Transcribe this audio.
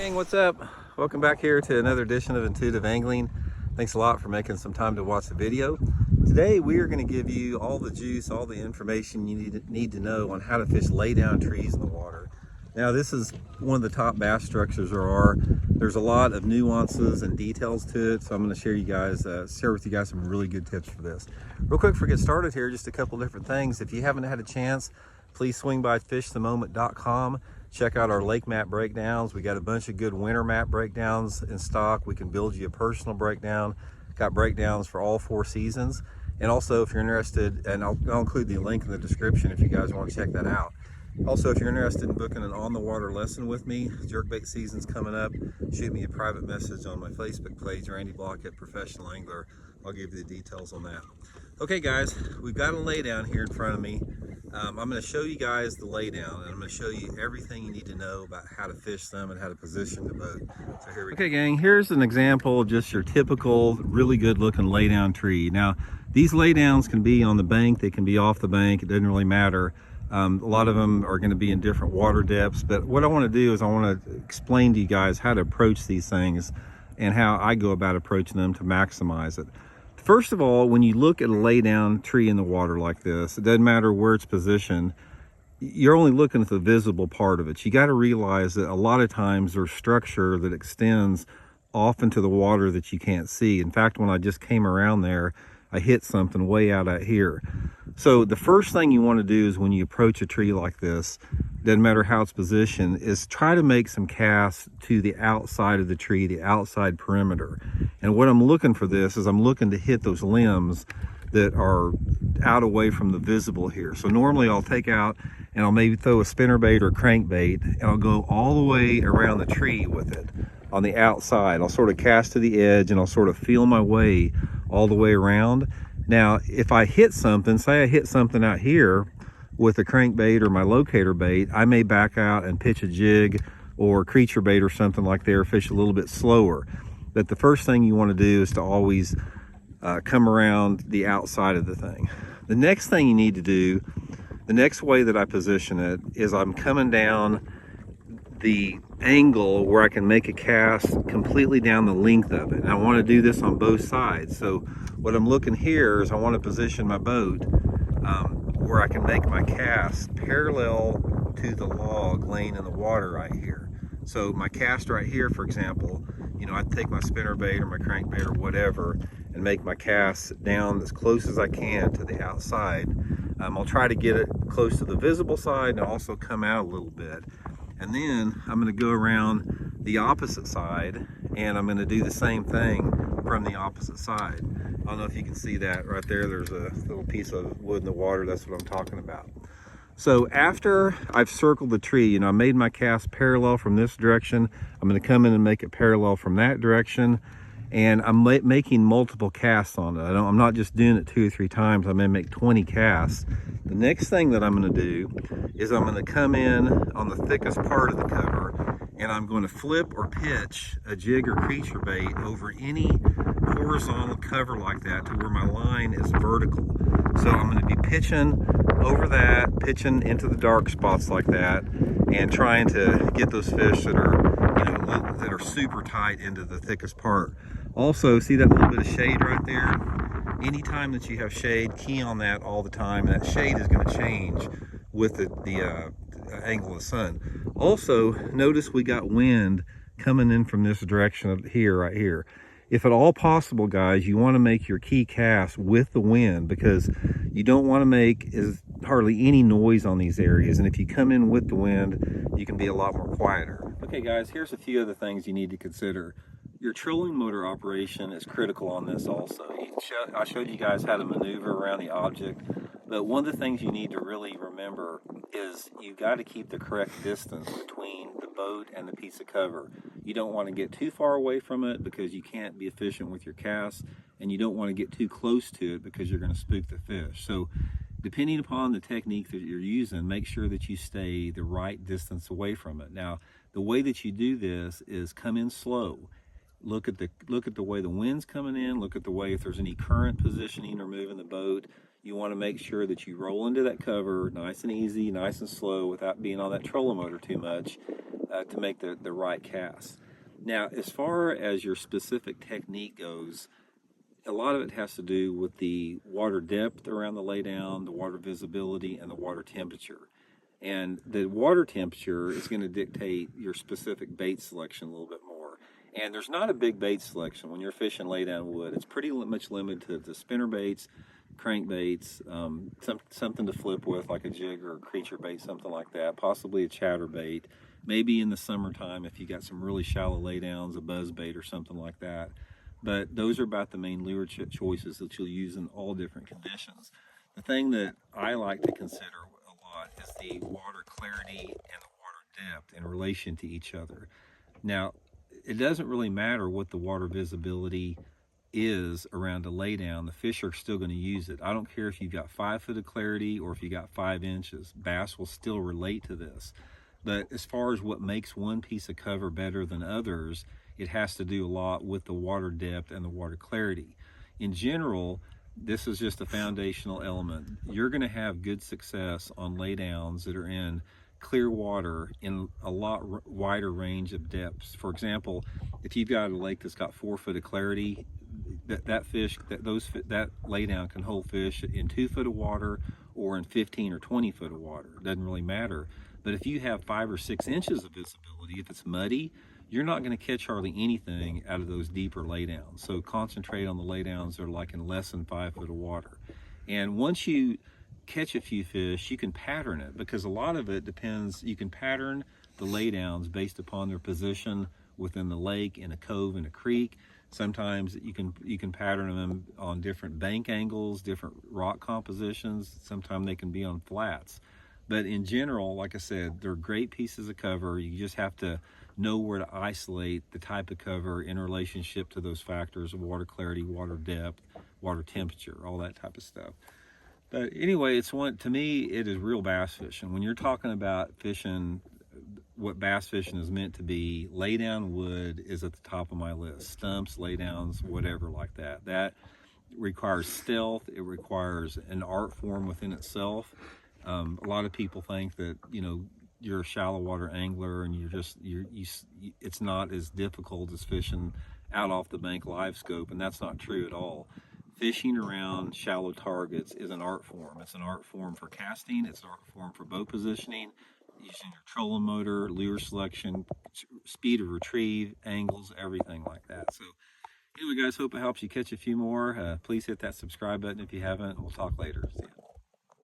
Gang, what's up? Welcome back here to another edition of Intuitive Angling. Thanks a lot for making some time to watch the video. Today we are going to give you all the juice, all the information you need to know on how to fish laydown trees in the water. Now this is one of the top bass structures there are. There's a lot of nuances and details to it, so I'm going to share with you guys some really good tips for this. Real quick before we get started here, just a couple different things. If you haven't had a chance, please swing by fishthemoment.com. Check out our lake map breakdowns. We got a bunch of good winter map breakdowns in stock. We can build you a personal breakdown. Got breakdowns for all 4 seasons. And also, if you're interested, and I'll include the link in the description if you guys want to check that out. Also, if you're interested in booking an on-the-water lesson with me, jerkbait season's coming up. Shoot me a private message on my Facebook page, Randy Blockett, Professional Angler. I'll give you the details on that. Okay, guys, we've got a laydown here in front of me. I'm going to show you guys the laydown, and I'm going to show you everything you need to know about how to fish them and how to position the boat. So here we go. Okay, gang, here's an example of just your typical, really good looking laydown tree. Now, these laydowns can be on the bank, they can be off the bank, it doesn't really matter. A lot of them are going to be in different water depths, but what I want to do is I want to explain to you guys how to approach these things and how I go about approaching them to maximize it. First of all, when you look at a laydown tree in the water like this, it doesn't matter where it's positioned, you're only looking at the visible part of it. You got to realize that a lot of times there's structure that extends off into the water that you can't see. In fact, when I just came around there, I hit something way out here. So the first thing you want to do is when you approach a tree like this, doesn't matter how it's positioned, is try to make some casts to the outside of the tree, the outside perimeter. And what I'm looking for this is I'm looking to hit those limbs that are out away from the visible here. So normally I'll take out and I'll maybe throw a spinnerbait or crankbait and I'll go all the way around the tree with it on the outside. I'll sort of cast to the edge and I'll sort of feel my way all the way around. Now, if I hit something, say I hit something out here with a crankbait or my locator bait, I may back out and pitch a jig or creature bait or something like that, or fish a little bit slower. But the first thing you want to do is to always come around the outside of the thing. The next thing you need to do, the next way that I position it, is I'm coming down the angle where I can make a cast completely down the length of it. And I want to do this on both sides. So what I'm looking here is I want to position my boat where I can make my cast parallel to the log laying in the water right here. So my cast right here, for example, you know, I'd take my spinnerbait or my crankbait or whatever and make my cast down as close as I can to the outside. I'll try to get it close to the visible side and also come out a little bit. And then I'm going to go around the opposite side and I'm going to do the same thing from the opposite side. I don't know if you can see that right there. There's a little piece of wood in the water. That's what I'm talking about. So after I've circled the tree, you know, I made my cast parallel from this direction. I'm going to come in and make it parallel from that direction. And I'm making multiple casts on it. I'm not just doing it 2 or 3 times. I may make 20 casts. The next thing that I'm going to do is I'm going to come in on the thickest part of the cover and I'm going to flip or pitch a jig or creature bait over any horizontal cover like that to where my line is vertical. So I'm going to be pitching over that, pitching into the dark spots like that, and trying to get those fish that are, you know, that are super tight into the thickest part. Also, see that little bit of shade right there? Anytime that you have shade, key on that all the time. That shade is going to change with the angle of the sun. Also, notice we got wind coming in from this direction here, right here. If at all possible, guys, you want to make your key cast with the wind because you don't want to make hardly any noise on these areas. And if you come in with the wind, you can be a lot more quieter. Okay, guys, here's a few other things you need to consider. Your trolling motor operation is critical on this also. I showed you guys how to maneuver around the object, but one of the things you need to really remember is you got to keep the correct distance between the boat and the piece of cover. You don't want to get too far away from it because you can't be efficient with your cast, and you don't want to get too close to it because you're going to spook the fish. So depending upon the technique that you're using, make sure that you stay the right distance away from it. Now, the way that you do this is come in slow. Look at the way the wind's coming in. Look at the way if there's any current positioning or moving the boat. You want to make sure that you roll into that cover nice and easy, nice and slow without being on that trolling motor too much. to make the right cast. Now, as far as your specific technique goes, a lot of it has to do with the water depth around the laydown, the water visibility, and the water temperature. And the water temperature is going to dictate your specific bait selection a little bit more. And there's not a big bait selection when you're fishing laydown wood. It's pretty much limited to spinner baits, crankbaits, something to flip with like a jig or a creature bait, something like that, possibly a chatter bait. Maybe in the summertime if you got some really shallow laydowns, a buzz bait or something like that. But those are about the main lure choices that you'll use in all different conditions. The thing that I like to consider a lot is the water clarity and the water depth in relation to each other. Now, it doesn't really matter what the water visibility is around a laydown. The fish are still going to use it. I don't care if you've got 5 foot of clarity or if you got 5 inches. Bass will still relate to this. But as far as what makes one piece of cover better than others, it has to do a lot with the water depth and the water clarity. In general, this is just a foundational element. You're going to have good success on laydowns that are in clear water in a lot wider range of depths. For example, if you've got a lake that's got 4 foot of clarity, that laydown can hold fish in 2 foot of water or in 15 or 20 foot of water. It doesn't really matter. But if you have 5 or 6 inches of visibility, if it's muddy, you're not going to catch hardly anything out of those deeper laydowns. So concentrate on the laydowns that are like in less than 5 foot of water. And once you catch a few fish, you can pattern it, because a lot of it depends. You can pattern the laydowns based upon their position within the lake, in a cove, in a creek. Sometimes you can pattern them on different bank angles, different rock compositions. Sometimes they can be on flats. But in general, like I said, they're great pieces of cover. You just have to know where to isolate the type of cover in relationship to those factors of water clarity, water depth, water temperature, all that type of stuff. But anyway, to me, it is real bass fishing. When you're talking about fishing, what bass fishing is meant to be, laydown wood is at the top of my list. Stumps, laydowns, whatever like that. That requires stealth. It requires an art form within itself. A lot of people think that, you're a shallow water angler and it's not as difficult as fishing out off the bank live scope, and that's not true at all. Fishing around shallow targets is an art form. It's an art form for casting. It's an art form for boat positioning, using your trolling motor, lure selection, speed of retrieve, angles, everything like that. So anyway, guys, hope it helps you catch a few more. Please hit that subscribe button if you haven't. We'll talk later. See ya.